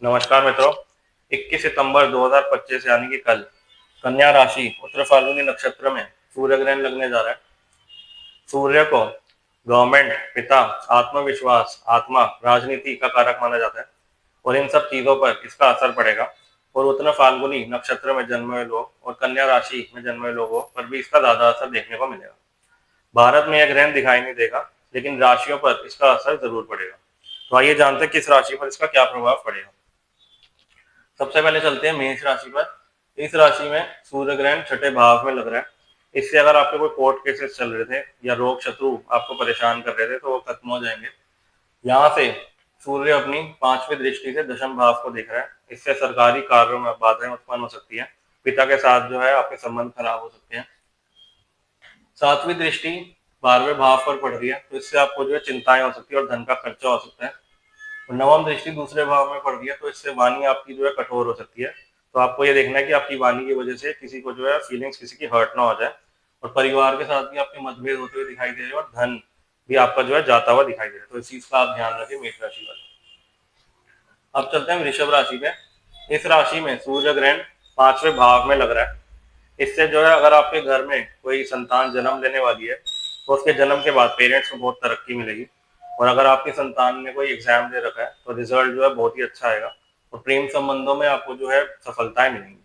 नमस्कार मित्रों। 21 सितंबर 2025 यानी कि कल कन्या राशि उत्तर फाल्गुनी नक्षत्र में सूर्य ग्रहण लगने जा रहा है। सूर्य को गवर्नमेंट, पिता, आत्मविश्वास, आत्मा, राजनीति का कारक माना जाता है और इन सब चीजों पर इसका असर पड़ेगा। और उत्तर फाल्गुनी नक्षत्र में जन्मे हुए लोग और कन्या राशि में जन्मे हुए लोगों पर भी इसका ज्यादा असर देखने को मिलेगा। भारत में यह ग्रहण दिखाई नहीं देगा, लेकिन राशियों पर इसका असर जरूर पड़ेगा। तो आइए जानते हैं किस राशि पर इसका क्या प्रभाव पड़ेगा। सबसे पहले चलते हैं मेष राशि पर। इस राशि में सूर्य ग्रहण छठे भाव में लग रहा है। इससे अगर आपके कोई कोर्ट केसेस चल रहे थे या रोग शत्रु आपको परेशान कर रहे थे तो वो खत्म हो जाएंगे। यहाँ से सूर्य अपनी पांचवी दृष्टि से दशम भाव को देख रहा है। इससे सरकारी कार्यों में बाधाएं उत्पन्न हो सकती है। पिता के साथ जो है आपके संबंध खराब हो सकते हैं। सातवीं दृष्टि 12वें भाव पर पड़ रही है, तो इससे आपको जो है चिंताएं हो सकती है और धन का खर्चा हो सकता है। और नवम दृष्टि दूसरे भाव में पड़ रही है, तो इससे वाणी आपकी जो है कठोर हो सकती है। तो आपको ये देखना है कि आपकी वाणी की वजह से किसी को जो है फीलिंग्स किसी की हर्ट ना हो जाए। और परिवार के साथ भी आपके मतभेद होते हुए दिखाई दे रहे हैं और धन भी आपका जो है जाता हुआ दिखाई दे रहा है। तो इस चीज का आप ध्यान रखें मेष राशि वाले। अब चलते हैं वृषभ राशि पे। इस राशि में सूर्य ग्रहण पांचवें भाव में लग रहा है। इससे जो है अगर आपके घर में कोई संतान जन्म लेने वाली है तो उसके जन्म के बाद पेरेंट्स को बहुत तरक्की मिलेगी। और अगर आपकी संतान ने कोई एग्जाम दे रखा है तो रिजल्ट जो है बहुत ही अच्छा आएगा और प्रेम संबंधों में आपको जो है सफलताएं मिलेंगी।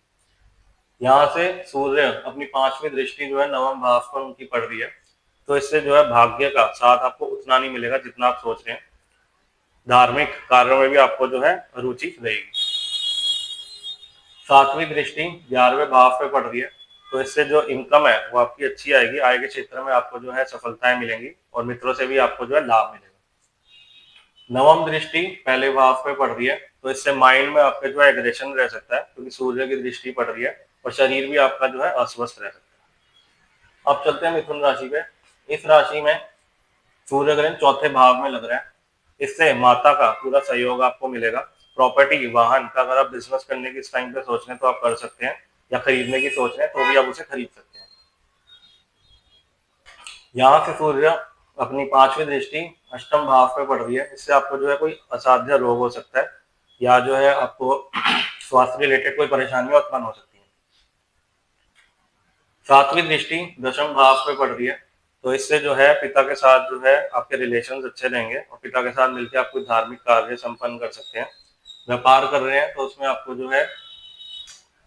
यहाँ से सूर्य अपनी पांचवी दृष्टि जो है नवम भाव पर उनकी पड़ रही है, तो इससे जो है भाग्य का साथ आपको उतना नहीं मिलेगा जितना आप सोच रहे हैं। धार्मिक कार्यों में भी आपको जो है रुचि रहेगी। सातवीं दृष्टि 11वें भाव पे पड़ रही है, तो इससे जो इनकम है वो आपकी अच्छी आएगी। आय के क्षेत्र में आपको जो है सफलताएं मिलेंगी और मित्रों से भी आपको जो है लाभ मिलेगा। नवम दृष्टि पहले भाव पे पड़ रही है, तो इससे माइंड में आपके जो है एग्रेशन रह सकता है क्योंकि सूर्य की दृष्टि पड़ रही है और शरीर भी आपका जो है अस्वस्थ रह सकता है। अब चलते हैं मिथुन राशि पे। इस राशि में सूर्य ग्रहण चौथे भाव में लग रहा है। इससे माता का पूरा सहयोग आपको मिलेगा। प्रॉपर्टी, वाहन का अगर आप बिजनेस करने की इस टाइम पे सोच रहे हैं तो आप कर सकते हैं, या खरीदने की सोच रहे हैं तो भी आप उसे खरीद सकते हैं। यहाँ से सूर्य अपनी पांचवी दृष्टि अष्टम भाव पे पड़ रही है। इससे आपको जो है कोई असाध्य रोग हो सकता है या जो है आपको स्वास्थ्य रिलेटेड कोई परेशानी उत्पन्न हो सकती है। सातवीं दृष्टि दशम भाव पे पड़ रही है, तो इससे जो है पिता के साथ जो है आपके रिलेशंस अच्छे रहेंगे और पिता के साथ मिलकर आप कोई धार्मिक कार्य संपन्न कर सकते हैं। व्यापार कर रहे हैं तो उसमें आपको जो है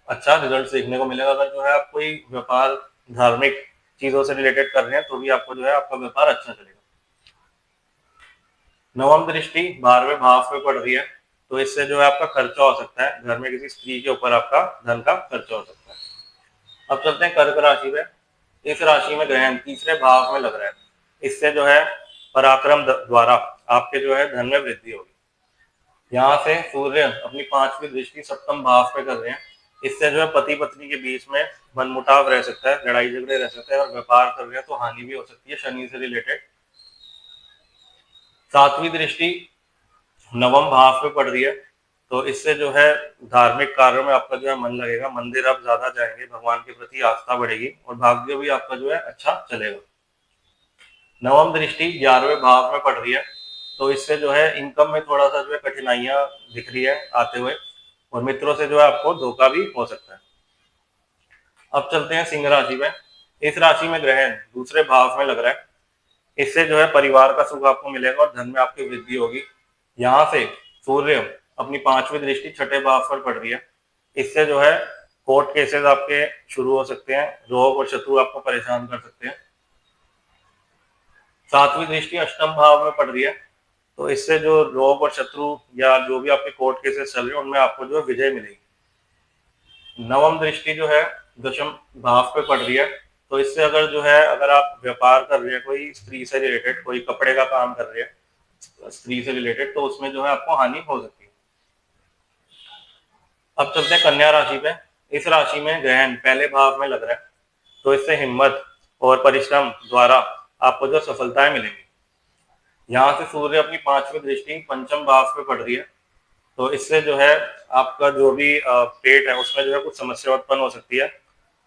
अच्छा रिजल्ट देखने को मिलेगा। अगर जो है आप कोई व्यापार धार्मिक चीजों से रिलेटेड कर रहे हैं तो भी आपको जो है आपका व्यापार अच्छा चलेगा। नवम दृष्टि 12वें भाव पे पड़ रही है, तो इससे जो है आपका खर्चा हो सकता है। घर में किसी स्त्री के ऊपर आपका धन का खर्चा हो सकता है। अब चलते हैं कर्क राशि पे। इस राशि में ग्रहण तीसरे भाव में लग रहा है। इससे जो है पराक्रम द्वारा आपके जो है धन में वृद्धि होगी। यहाँ से सूर्य अपनी पांचवी दृष्टि सप्तम भाव पे कर रहे हैं। इससे जो है पति पत्नी के बीच में मनमुटाव रह सकता है, लड़ाई झगड़े रह सकते हैं और व्यापार कर रहे हैं तो हानि भी हो सकती है शनि से रिलेटेड। सातवीं दृष्टि नवम भाव पे पड़ रही है, तो इससे जो है धार्मिक कार्यों में आपका जो है मन लगेगा। मंदिर आप ज्यादा जाएंगे, भगवान के प्रति आस्था बढ़ेगी और भाग्य भी आपका जो है अच्छा चलेगा। नवम दृष्टि 11वें भाव में पड़ रही है, तो इससे जो है इनकम में थोड़ा सा जो है कठिनाइयां दिख रही है आते हुए और मित्रों से जो है आपको धोखा भी हो सकता है। अब चलते हैं सिंह राशि में। इस राशि में ग्रहण दूसरे भाव में लग रहा है। इससे जो है परिवार का सुख आपको मिलेगा और धन में आपकी वृद्धि होगी। यहाँ से सूर्य अपनी पांचवी दृष्टि छठे भाव पर पड़ रही है। इससे जो है कोर्ट केसेस आपके शुरू हो सकते हैं, रोग और शत्रु आपको परेशान कर सकते हैं। सातवीं दृष्टि अष्टम भाव में पड़ रही है, तो इससे जो रोग और शत्रु या जो भी आपके कोर्ट केसेस चल रहे हैं उनमें आपको जो है विजय मिलेगी। नवम दृष्टि जो है दशम भाव पे पड़ रही है, तो इससे अगर जो है अगर आप व्यापार कर रहे हैं कोई स्त्री से रिलेटेड, कोई कपड़े का काम कर रहे हैं स्त्री से रिलेटेड, तो उसमें जो है आपको हानि हो सकती है। अब चलते हैं कन्या राशि पे। इस राशि में ग्रहण पहले भाव में लग रहा है, तो इससे हिम्मत और परिश्रम द्वारा आपको जो सफलताएं मिलेंगी। यहाँ से सूर्य अपनी पांचवी दृष्टि पंचम भाव पे पड़ रही है, तो इससे जो है आपका जो भी पेट है उसमें जो है कुछ समस्या उत्पन्न हो सकती है।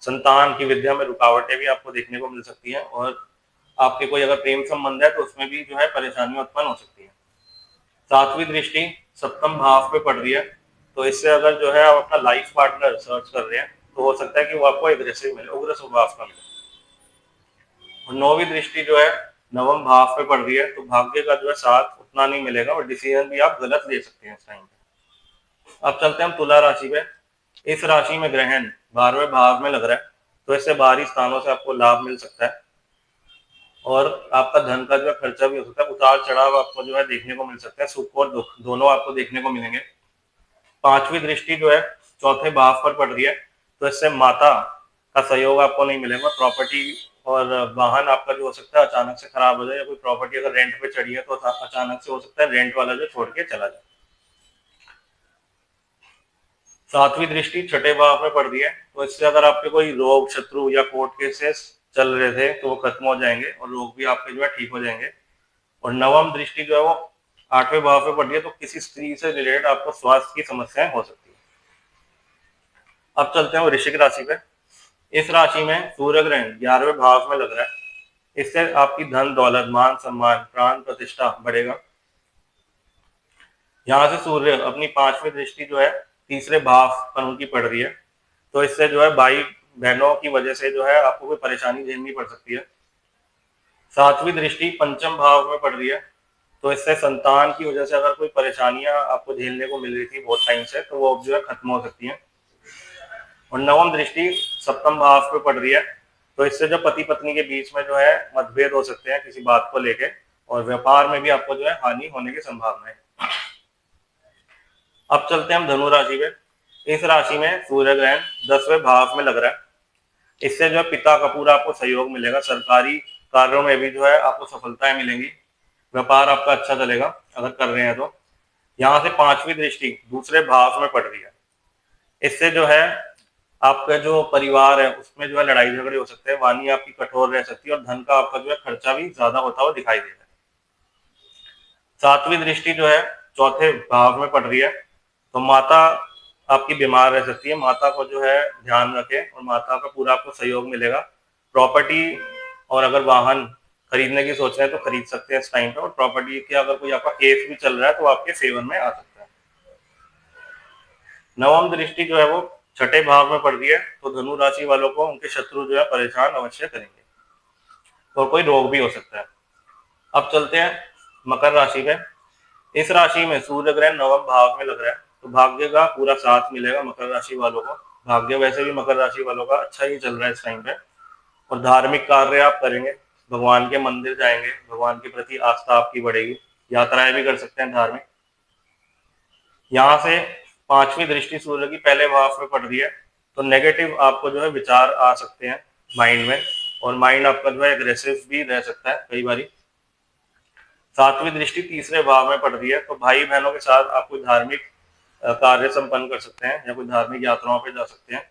संतान की विद्या में रुकावटें भी आपको देखने को मिल सकती हैं और आपके कोई अगर प्रेम संबंध है तो उसमें भी जो है परेशानियां उत्पन्न हो सकती है। सातवीं दृष्टि सप्तम भाव पे पड़ रही है, तो इससे अगर जो है आप अपना लाइफ पार्टनर सर्च कर रहे हैं तो हो सकता है कि वो आपको एग्रेसिव मिले, उग्र स्वभाव का मिले। और नौवीं दृष्टि जो है नवम भाव पे पड़ रही है, तो भाग्य का जो है साथ उतना नहीं मिलेगा और डिसीजन भी आप गलत ले सकते हैं इस टाइम पे। अब चलते हैं हम तुला राशि पे। इस राशि में ग्रहण 12वें भाव में लग रहा है, तो इससे बाहरी स्थानों से आपको लाभ मिल सकता है और आपका धन का जो है खर्चा भी हो सकता है। उतार चढ़ाव आपको जो है देखने को मिल सकता है, सुख और दुख दोनों आपको देखने को मिलेंगे। पांचवी दृष्टि जो है चौथे भाव पर पड़ रही है, तो इससे माता का सहयोग आपको नहीं मिलेगा। प्रॉपर्टी और वाहन आपका जो हो सकता है अचानक से खराब हो जाए, या कोई प्रॉपर्टी अगर रेंट पे चढ़ी है तो अचानक से हो सकता है रेंट वाला जो छोड़ के चला जाए। सातवीं दृष्टि छठे भाव में पड़ रही है, तो इससे अगर आपके कोई रोग शत्रु या कोर्ट केसेस चल रहे थे तो वो खत्म हो जाएंगे और रोग भी आपके जो है ठीक हो जाएंगे। और नवम दृष्टि जो है वो आठवें भाव में पड़ रही है, तो किसी स्त्री से रिलेटेड आपको स्वास्थ्य की समस्याएं हो सकती है। अब चलते हैं वृश्चिक राशि पे। इस राशि में सूर्य ग्रहण 11वें भाव में लग रहा है, इससे आपकी धन दौलत मान सम्मान प्राण प्रतिष्ठा बढ़ेगा। यहाँ से सूर्य अपनी पांचवी दृष्टि जो है तीसरे भाव पर उनकी पड़ रही है, तो इससे जो है भाई बहनों की वजह से जो है आपको कोई परेशानी झेलनी पड़ सकती है। सातवीं दृष्टि पंचम भाव में पड़ रही है, तो इससे संतान की वजह से अगर कोई परेशानियां आपको झेलने को मिल रही थी बहुत टाइम से, तो वो अब जो है खत्म हो सकती है। और नवम दृष्टि सप्तम भाव पे पड़ रही है, तो इससे जो पति पत्नी के बीच में जो है मतभेद हो सकते हैं किसी बात को लेके, और व्यापार में भी आपको जो है हानि होने की संभावना है। अब चलते हैं हम धनु राशि पे। इस राशि में सूर्य ग्रहण 10वें भाव में लग रहा है, इससे जो है पिता का पूरा आपको सहयोग मिलेगा। सरकारी कार्यों में भी जो है आपको सफलताएं मिलेंगी। व्यापार आपका अच्छा चलेगा अगर कर रहे हैं तो। यहाँ से पांचवी दृष्टि दूसरे भाव में पड़ रही है, इससे जो है आपका जो परिवार है उसमें जो है लड़ाई झगड़े हो सकते हैं, वाणी आपकी कठोर रह सकती है और धन का आपका जो है खर्चा भी ज्यादा होता हुआ दिखाई दे रहा है। सातवीं दृष्टि जो है चौथे भाव में पड़ रही है, तो माता आपकी बीमार रह सकती है। माता को जो है ध्यान रखें और माता का पूरा आपको सहयोग मिलेगा। प्रॉपर्टी और अगर वाहन खरीदने की सोच रहे हैं तो खरीद सकते हैं इस टाइम पे, और प्रॉपर्टी के अगर कोई आपका केस भी चल रहा है तो आपके फेवर में आ सकता है। नवम दृष्टि जो है वो छठे भाव में पड़ रही है, तो धनु राशि वालों को उनके शत्रु जो है परेशान अवश्य करेंगे और कोई रोग भी हो सकता है। अब चलते हैं मकर राशि पे। इस राशि में सूर्य ग्रहण नवम भाव में लग रहा है, तो भाग्य का पूरा साथ मिलेगा मकर राशि वालों को। भाग्य वैसे भी मकर राशि वालों का अच्छा ही चल रहा है इस टाइम पे, और धार्मिक कार्य आप करेंगे, भगवान के मंदिर जाएंगे, भगवान के प्रति आस्था आपकी बढ़ेगी, यात्राएं भी कर सकते हैं धार्मिक। यहाँ से पांचवी दृष्टि सूर्य की पहले भाव में पड़ रही है, तो नेगेटिव आपको जो है विचार आ सकते हैं माइंड में, और माइंड आपका जो है एग्रेसिव भी रह सकता है कई बारी। सातवीं दृष्टि तीसरे भाव में पड़ रही है, तो भाई बहनों के साथ आप कोई धार्मिक कार्य संपन्न कर सकते हैं या कोई धार्मिक यात्राओं पे जा सकते हैं।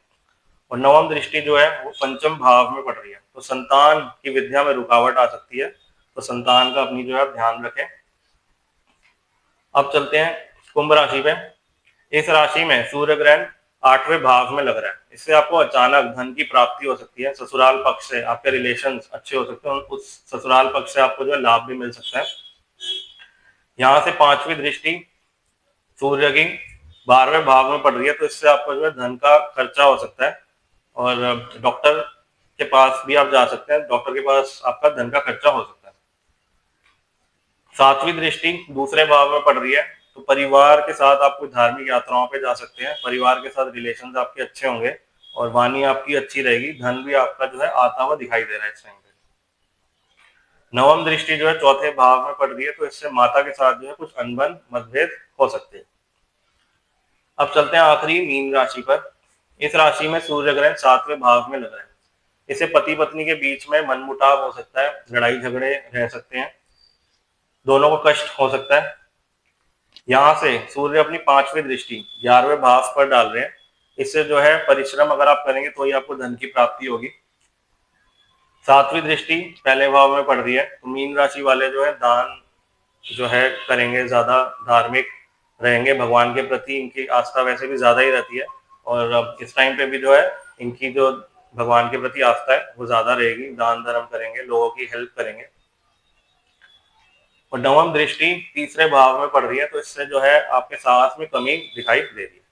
और नवम दृष्टि जो है वो पंचम भाव में पड़ रही है, तो संतान की विद्या में रुकावट आ सकती है, तो संतान का अपनी जो है ध्यान रखें। अब चलते हैं कुंभ राशि पे। इस राशि में सूर्य ग्रहण आठवें भाव में लग रहा है, इससे आपको अचानक धन की प्राप्ति हो सकती है। ससुराल पक्ष से आपके रिलेशंस अच्छे हो सकते हैं, उस ससुराल पक्ष से आपको जो है लाभ भी मिल सकता है। यहाँ से पांचवी दृष्टि सूर्य की 12वें भाव में पड़ रही है, तो इससे आपका जो है धन का खर्चा हो सकता है, और डॉक्टर के पास भी आप जा सकते हैं, डॉक्टर के पास आपका धन का खर्चा हो सकता है। सातवीं दृष्टि दूसरे भाव में पड़ रही है, तो परिवार के साथ आप कोई धार्मिक यात्राओं पे जा सकते हैं। परिवार के साथ रिलेशंस आपके अच्छे होंगे और वाणी आपकी अच्छी रहेगी, धन भी आपका जो है आता हुआ दिखाई दे रहा है इस टाइम पे। नवम दृष्टि जो है चौथे भाव में पड़ रही है, तो इससे माता के साथ जो है कुछ अनबन मतभेद हो सकते हैं। अब चलते हैं आखिरी मीन राशि पर। इस राशि में सूर्य ग्रहण 7वें भाव में लग रहा है, इससे पति पत्नी के बीच में मनमुटाव हो सकता है, लड़ाई झगड़े रह सकते हैं, दोनों को कष्ट हो सकता है। यहाँ से सूर्य अपनी पांचवी दृष्टि 11वें भाव पर डाल रहे हैं, इससे जो है परिश्रम अगर आप करेंगे तो ही आपको धन की प्राप्ति होगी। सातवीं दृष्टि पहले भाव में पड़ रही है, तो मीन राशि वाले जो है दान जो है करेंगे, ज्यादा धार्मिक रहेंगे, भगवान के प्रति इनकी आस्था वैसे भी ज्यादा ही रहती है, और इस टाइम पे भी जो है इनकी जो भगवान के प्रति आस्था है वो ज्यादा रहेगी। दान धर्म करेंगे, लोगों की हेल्प करेंगे। और नवम दृष्टि तीसरे भाव में पड़ रही है, तो इससे जो है आपके साहस में कमी दिखाई दे रही है।